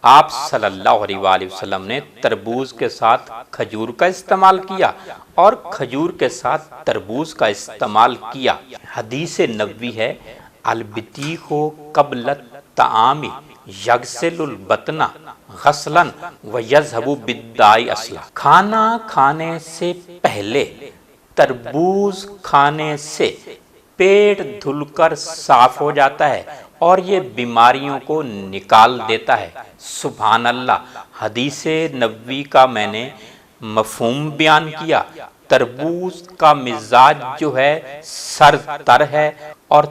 آپ صلی اللہ علیہ وآلہ وسلم نے تربوز کے ساتھ کھجور کا استعمال کیا اور کھجور کے ساتھ تربوز کا استعمال کیا۔ حدیث نبوی ہے البطیخ قبل الطعام یغسل البطن غسلا ویذهب بالداء اصلا۔ کھانا کھانے سے پہلے تربوز کھانے سے پیٹ دھل کر صاف ہو جاتا ہے اور یہ بیماریوں کو نکال دیتا ہے۔ سبحان اللہ۔ حدیث نبوی کا میں نے مفہوم بیان کیا۔ تربوز کا مزاج جو ہے سرد تر ہے اور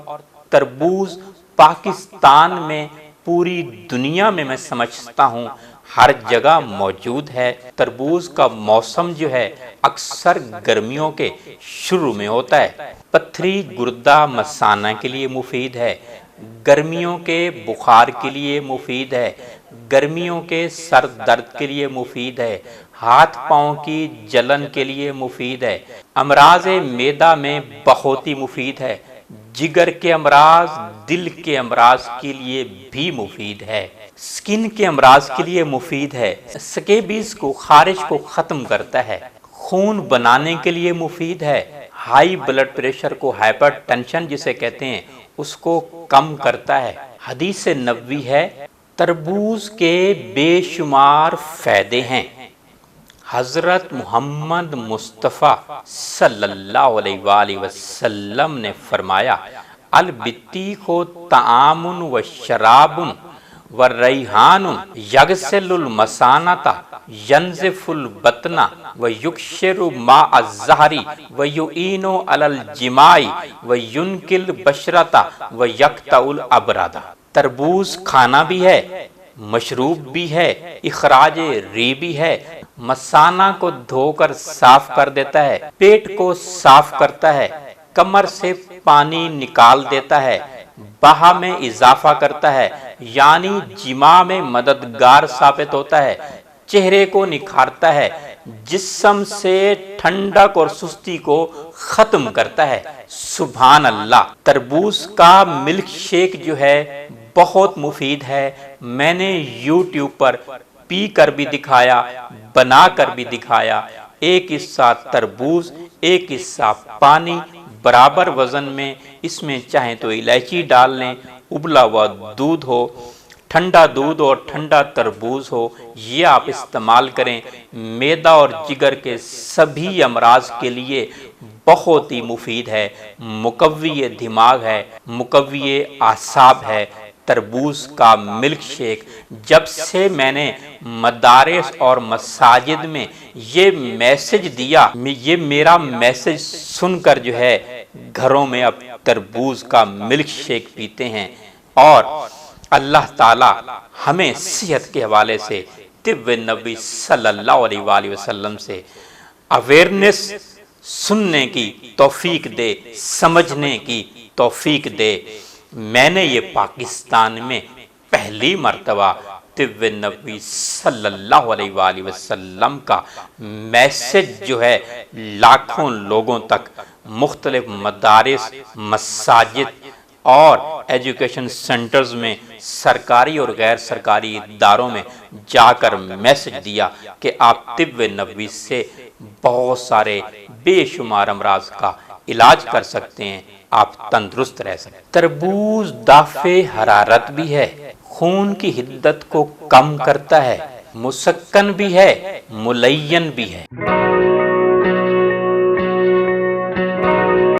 تربوز پاکستان میں پوری دنیا میں سمجھتا ہوں ہر جگہ موجود ہے۔ تربوز کا موسم جو ہے اکثر گرمیوں کے شروع میں ہوتا ہے۔ پتھری گردہ مثانہ کے لیے مفید ہے، گرمیوں کے بخار کے لیے مفید ہے، گرمیوں کے سر درد کے لیے مفید ہے، ہاتھ پاؤں کی جلن کے لیے مفید ہے، امراض معدہ میں بہت ہی مفید ہے، جگر کے امراض، دل کے امراض کے لیے بھی مفید ہے، سکن کے امراض کے لیے مفید ہے، سکیبیز کو خارش کو ختم کرتا ہے، خون بنانے کے لیے مفید ہے، ہائی بلڈ پریشر کو ہائپر ٹینشن جسے کہتے ہیں اس کو کم کرتا ہے۔ حدیث نبوی ہے تربوز کے بے شمار فائدے ہیں۔ حضرت محمد مصطفیٰ صلی اللہ علیہ وآلہ وسلم نے فرمایا البطیخ طعام و شراب و ریحان یغسل المثانۃ ینظف البطن و یکشر ماء الزہر و یعین علی الجماع و ینقی البشرۃ و یقطع الابرد۔ تربوز کھانا بھی ہے، مشروب بھی ہے، اخراج ری بھی ہے، مثانہ کو دھو کر صاف کر دیتا ہے، پیٹ کو صاف کرتا ہے، کمر سے پانی نکال دیتا ہے، بہا میں اضافہ کرتا ہے یعنی جماع میں مددگار ثابت ہوتا ہے، چہرے کو نکھارتا ہے، جسم سے ٹھنڈک اور سستی کو ختم کرتا ہے۔ سبحان اللہ۔ تربوز کا ملک شیک جو ہے بہت مفید ہے۔ میں نے یوٹیوب پر پی کر بھی دکھایا، بنا کر بھی دکھایا۔ ایک حصہ تربوز، ایک حصہ پانی، برابر وزن میں، اس میں چاہیں تو الائچی ڈال لیں، ابلا ہوا دودھ ہو، ٹھنڈا دودھ اور ٹھنڈا تربوز ہو، یہ آپ استعمال کریں۔ معدہ اور جگر کے سبھی امراض کے لیے بہت ہی مفید ہے، مقوی دماغ ہے، مقوی اعصاب ہے۔ تربوز کا ملک شیک جب سے میں نے مدارس اور مساجد میں یہ میسج دیا، یہ میرا میسج سن کر جو ہے گھروں میں اب تربوز کا ملک شیک پیتے ہیں۔ اور اللہ تعالی ہمیں صحت کے حوالے سے طب نبی صلی اللہ علیہ وآلہ وسلم سے اویئرنس سننے کی توفیق دے، سمجھنے کی توفیق دے۔ میں نے یہ پاکستان میں پہلی مرتبہ طب نبی صلی اللہ علیہ وآلہ وسلم کا میسج جو ہے لاکھوں لوگوں تک مختلف مدارس، مساجد اور ایجوکیشن سینٹرز میں، سرکاری اور غیر سرکاری اداروں میں جا کر میسج دیا کہ آپ طب نبوی سے بہت سارے بے شمار امراض کا علاج کر سکتے ہیں، آپ تندرست رہ سکتے ہیں۔ تربوز دافع حرارت بھی ہے، خون کی حدت کو کم کرتا ہے، مسکن بھی ہے، ملین بھی ہے۔